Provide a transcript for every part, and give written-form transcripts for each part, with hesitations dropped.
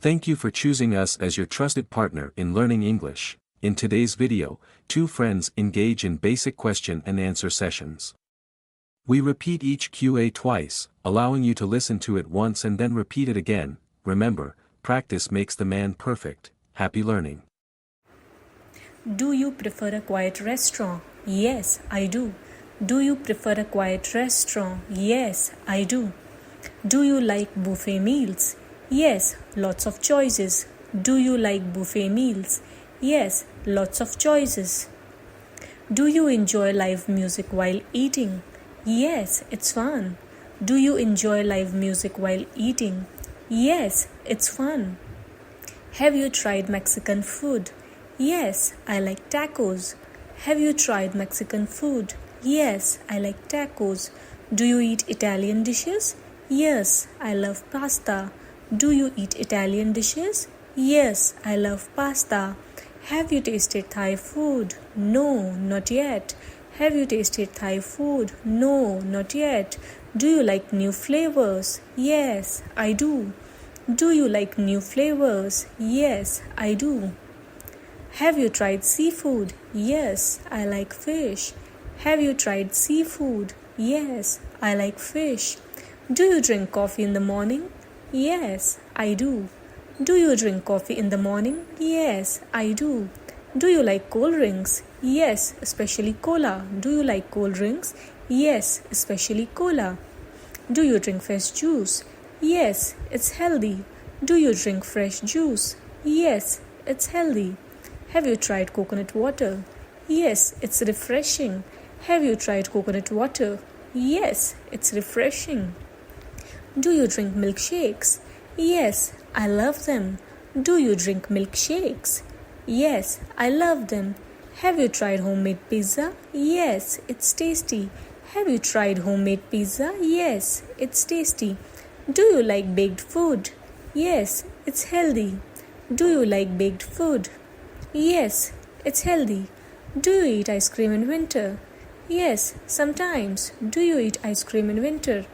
Thank you for choosing us as your trusted partner in learning English. In today's video, two friends engage in basic question and answer sessions. We repeat each QA twice, allowing you to listen to it once and then repeat it again. Remember, practice makes the man perfect. Happy learning. Do you prefer a quiet restaurant? Yes, I do. Do you prefer a quiet restaurant? Yes, I do. Do you like buffet meals? Yes, lots of choices. Do you like buffet meals? Yes, lots of choices. Do you enjoy live music while eating? Yes, it's fun. Do you enjoy live music while eating? Yes, it's fun. Have you tried Mexican food? Yes, I like tacos. Have you tried Mexican food? Yes, I like tacos. Do you eat Italian dishes? Yes, I love pasta. Do you eat Italian dishes? Yes, I love pasta. Have you tasted Thai food? No, not yet. Have you tasted Thai food? No, not yet. Do you like new flavors? Yes, I do. Do you like new flavors? Yes, I do. Have you tried seafood? Yes, I like fish. Have you tried seafood? Yes, I like fish. Do you drink coffee in the morning? Yes, I do. Do you drink coffee in the morning? Yes, I do. Do you like cold drinks? Yes, especially cola. Do you like cold drinks? Yes, especially cola. Do you drink fresh juice? Yes, it's healthy. Do you drink fresh juice? Yes, it's healthy. Have you tried coconut water? Yes, it's refreshing. Have you tried coconut water? Yes, it's refreshing. Do you drink milkshakes? Yes, I love them. Do you drink milkshakes? Yes, I love them. Have you tried homemade pizza? Yes, it's tasty. Have you tried homemade pizza? Yes, it's tasty. Do you like baked food? Yes, it's healthy. Do you like baked food? Yes, it's healthy. Do you eat ice cream in winter? Yes, sometimes. Do you eat ice cream in winter?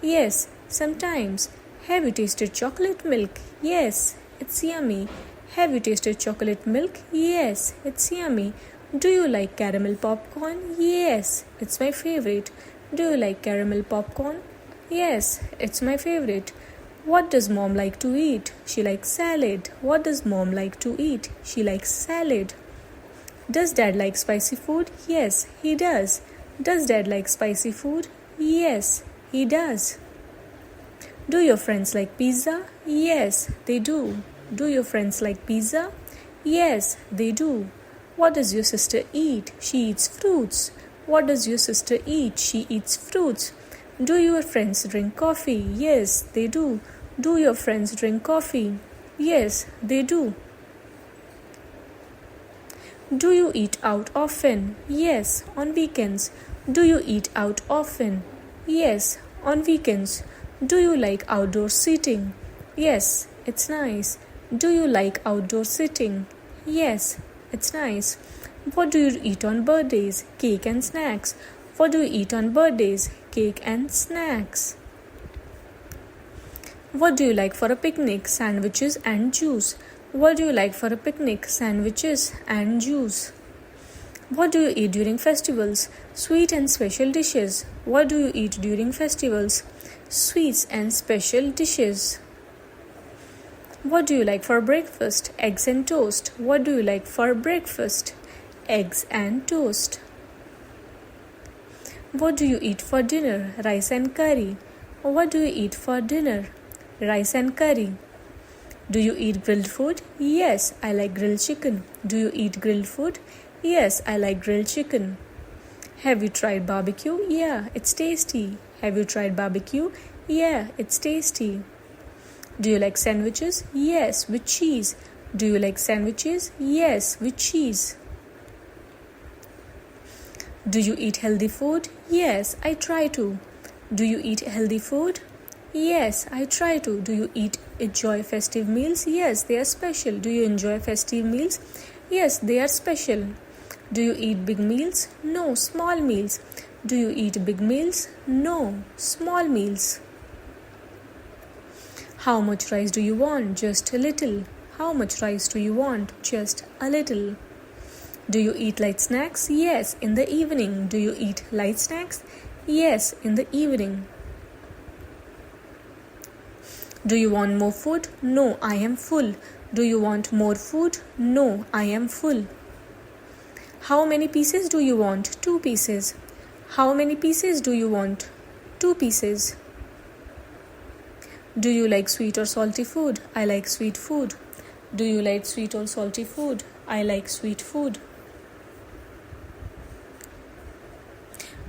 Yes, sometimes. Have you tasted chocolate milk? Yes, it's yummy. Have you tasted chocolate milk? Yes, it's yummy. Do you like caramel popcorn? Yes, it's my favorite. Do you like caramel popcorn? Yes, it's my favorite. What does mom like to eat? She likes salad. What does mom like to eat? She likes salad. Does dad like spicy food? Yes, he does. Does dad like spicy food? Yes, he does. Do your friends like pizza? Yes, they do. Do your friends like pizza? Yes, they do. What does your sister eat? She eats fruits. What does your sister eat? She eats fruits. Do your friends drink coffee? Yes, they do. Do your friends drink coffee? Yes, they do. Do you eat out often? Yes, on weekends. Do you eat out often? Yes, on weekends. Do you like outdoor seating? Yes, it's nice. Do you like outdoor sitting? Yes, it's nice. What do you eat on birthdays? Cake and snacks. What do you eat on birthdays? Cake and snacks. What do you like for a picnic? Sandwiches and juice. What do you like for a picnic? Sandwiches and juice. What do you eat during festivals? Sweet and special dishes. What do you eat during festivals? Sweets and special dishes. What do you like for breakfast? Eggs and toast. What do you like for breakfast? Eggs and toast. What do you eat for dinner? Rice and curry. What do you eat for dinner? Rice and curry. Do you eat grilled food? Yes, I like grilled chicken. Do you eat grilled food? Yes, I like grilled chicken. Have you tried barbecue? Yeah, it's tasty. Have you tried barbecue? Yeah, it's tasty. Do you like sandwiches? Yes, with cheese. Do you like sandwiches? Yes, with cheese. Do you eat healthy food? Yes, I try to. Do you eat healthy food? Yes, I try to. Do you enjoy festive meals? Yes, they are special. Do you enjoy festive meals? Yes, they are special. Do you eat big meals? No, small meals. Do you eat big meals? No, small meals. How much rice do you want? Just a little. How much rice do you want? Just a little. Do you eat light snacks? Yes, in the evening. Do you eat light snacks? Yes, in the evening. Do you want more food? No, I am full. Do you want more food? No, I am full. How many pieces do you want? 2 pieces. How many pieces do you want? 2 pieces. Do you like sweet or salty food? I like sweet food. Do you like sweet or salty food? I like sweet food.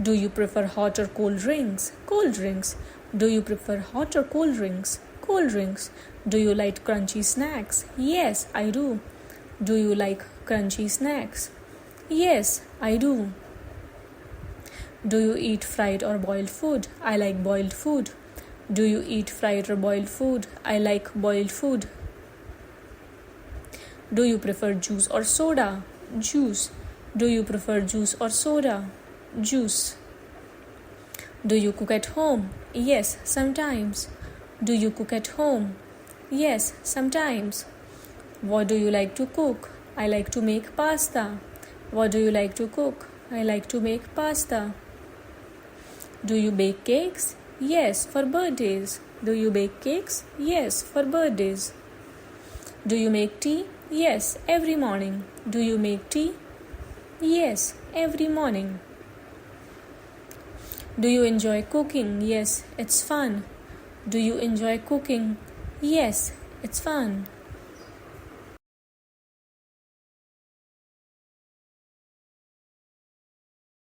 Do you prefer hot or cold drinks? Cold drinks. Do you prefer hot or cold drinks? Cold drinks. Do you like crunchy snacks? Yes, I do. Do you like crunchy snacks? Yes, I do. Do you eat fried or boiled food? I like boiled food. Do you eat fried or boiled food? I like boiled food. Do you prefer juice or soda? Juice. Do you prefer juice or soda? Juice. Do you cook at home? Yes, sometimes. Do you cook at home? Yes, sometimes. What do you like to cook? I like to make pasta. What do you like to cook? I like to make pasta. Do you bake cakes? Yes, for birthdays. Do you bake cakes? Yes, for birthdays. Do you make tea? Yes, every morning. Do you make tea? Yes, every morning. Do you enjoy cooking? Yes, it's fun. Do you enjoy cooking? Yes, it's fun.